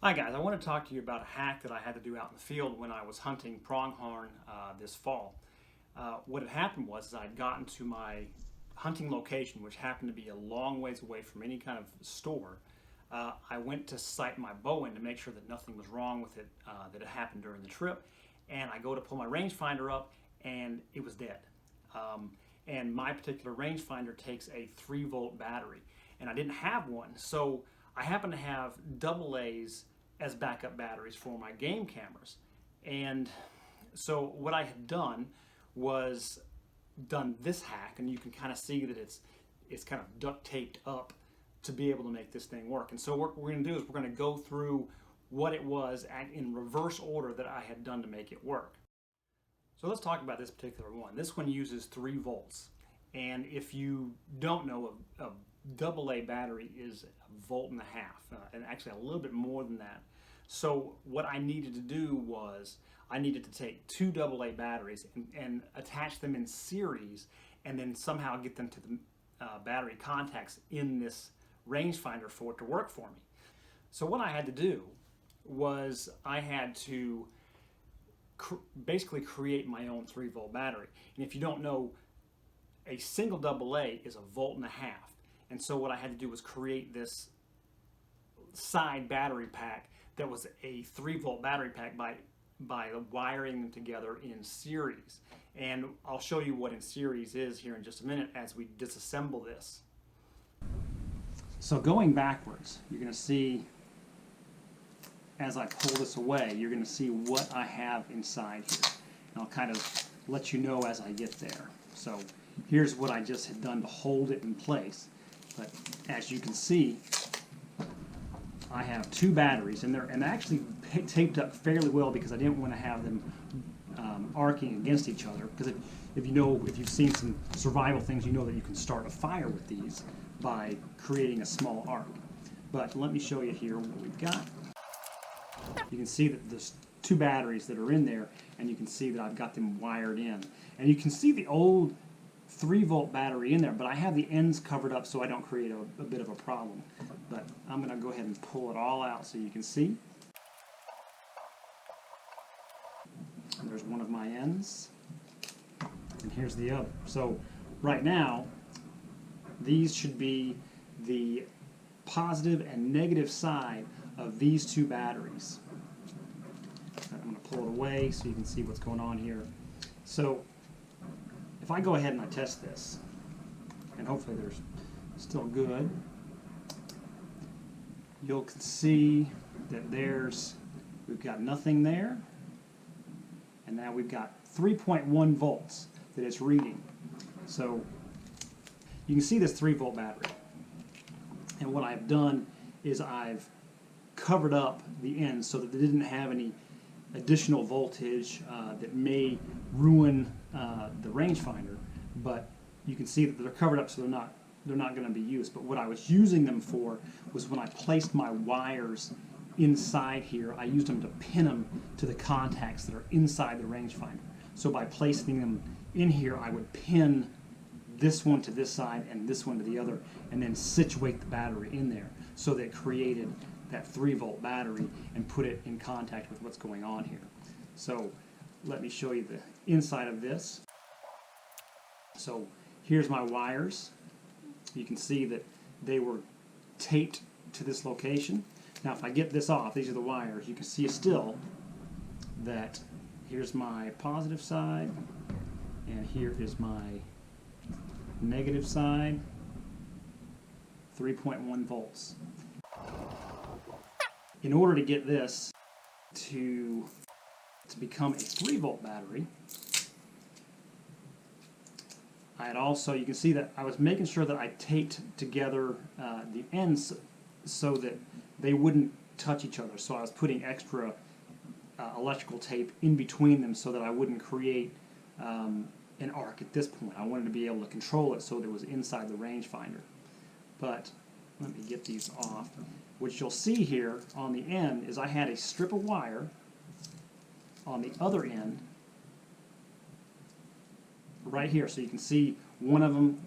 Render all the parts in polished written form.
Hi guys, I want to talk to you about a hack that I had to do out in the field when I was hunting pronghorn this fall. What had happened was I'd gotten to my hunting location, which happened to be a long ways away from any kind of store. I went to sight my bow in to make sure that nothing was wrong with it that had happened during the trip, and I go to pull my rangefinder up and it was dead. And my particular rangefinder takes a 3-volt battery, and I didn't have one, so I happen to have AA's as backup batteries for my game cameras. And so what I had done was done this hack, and you can kind of see that it's kind of duct taped up to be able to make this thing work. And so what we're going to do is we're going to go through what it was in reverse order that I had done to make it work. So let's talk about this particular one. This one uses 3 volts. And if you don't know, a AA battery is 1.5 volts, and actually a little bit more than that. So what I needed to do was I needed to take 2 AA batteries and attach them in series, and then somehow get them to the battery contacts in this rangefinder for it to work for me. So what I had to do was I had to basically create my own 3-volt battery. And if you don't know, a single AA is 1.5 volts. And so what I had to do was create this side battery pack that was a 3-volt battery pack by wiring them together in series. And I'll show you what in series is here in just a minute as we disassemble this. So going backwards, you're going to see, as I pull this away, you're going to see what I have inside here. And I'll kind of let you know as I get there. So here's what I just had done to hold it in place. But as you can see, I have 2 batteries, and they're actually taped up fairly well because I didn't want to have them arcing against each other. Because if you've seen some survival things, you know that you can start a fire with these by creating a small arc. But let me show you here what we've got. You can see that there's 2 batteries that are in there, and you can see that I've got them wired in. And you can see the old 3-volt battery in there, but I have the ends covered up so I don't create a bit of a problem. But I'm going to go ahead and pull it all out so you can see. And there's one of my ends, and here's the other. So right now, these should be the positive and negative side of these 2 batteries. I'm going to pull it away so you can see what's going on here. So if I go ahead and I test this, and hopefully they're still good, you'll see that we've got nothing there, and now we've got 3.1 volts that it's reading. So you can see this 3-volt battery, and what I've done is I've covered up the ends so that they didn't have any additional voltage that may ruin the rangefinder, but you can see that they're covered up so they're not going to be used. But what I was using them for was when I placed my wires inside here, I used them to pin them to the contacts that are inside the rangefinder. So by placing them in here, I would pin this one to this side and this one to the other, and then situate the battery in there so that it created that 3-volt battery and put it in contact with what's going on here. So let me show you the inside of this. So here's my wires. You can see that they were taped to this location. Now if I get this off, these are the wires, you can see still that here's my positive side and here is my negative side, 3.1 volts. In order to get this to become a 3-volt battery, I had also, you can see that I was making sure that I taped together the ends so that they wouldn't touch each other. So I was putting extra electrical tape in between them so that I wouldn't create an arc at this point. I wanted to be able to control it so that it was inside the rangefinder. But let me get these off. What you'll see here on the end is I had a strip of wire on the other end right here. So you can see one of them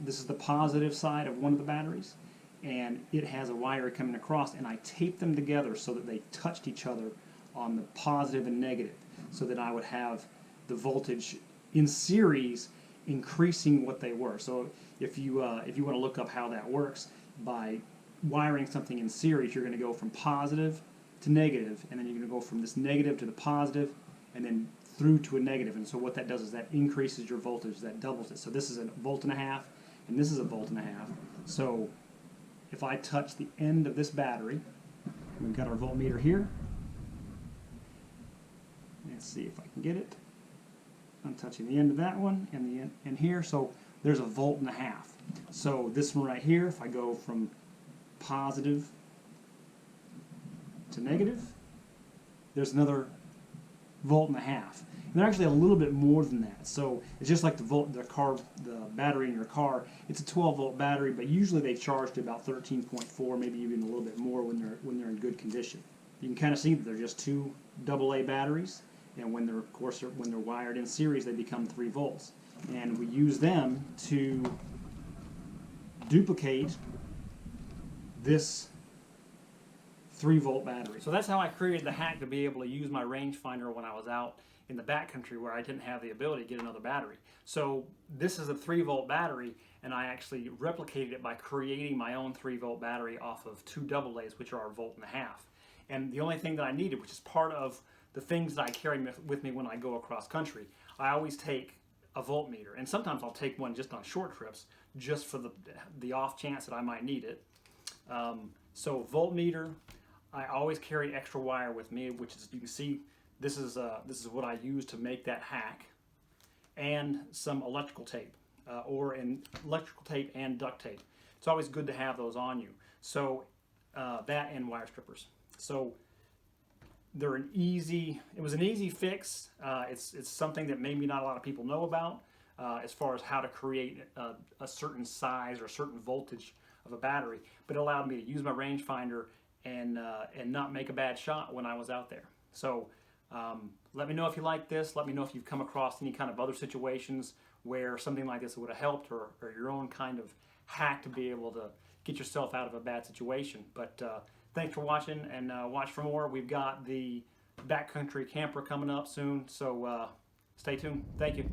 this is the positive side of one of the batteries, and it has a wire coming across, and I taped them together so that they touched each other on the positive and negative, so that I would have the voltage in series increasing what they were. So if you want to look up how that works, by wiring something in series, you're going to go from positive to negative, and then you're going to go from this negative to the positive, and then through to a negative. And so what that does is that increases your voltage, that doubles it. So this is a 1.5 volt, and this is a 1.5 volt. So if I touch the end of this battery, we've got our voltmeter here. Let's see if I can get it. I'm touching the end of that one and the end here. So there's a 1.5 volt. So this one right here, if I go from positive to negative, there's another 1.5 volt. And they're actually a little bit more than that. So it's just like the battery in your car. It's a 12 volt battery, but usually they charge to about 13.4, maybe even a little bit more when they're in good condition. You can kind of see that they're just two AA batteries, and when they're wired in series, they become 3 volts. And we use them to duplicate this 3 volt battery. So that's how I created the hack to be able to use my rangefinder when I was out in the backcountry where I didn't have the ability to get another battery. So this is a 3 volt battery, and I actually replicated it by creating my own 3 volt battery off of 2 AA's, which are a 1.5 volt. And the only thing that I needed, which is part of the things that I carry with me when I go across country, I always take a voltmeter, and sometimes I'll take one just on short trips, just for the off chance that I might need it. So voltmeter, I always carry extra wire with me, which is, you can see, this is what I use to make that hack, and some electrical tape, or in electrical tape and duct tape. It's always good to have those on you. So that and wire strippers. So they're it was an easy fix. It's something that maybe not a lot of people know about as far as how to create a certain size or a certain voltage of a battery, but it allowed me to use my rangefinder and not make a bad shot when I was out there. So let me know if you like this. Let me know if you've come across any kind of other situations where something like this would have helped, or your own kind of hack to be able to get yourself out of a bad situation. But thanks for watching, and watch for more. We've got the Backcountry camper coming up soon, so stay tuned. Thank you.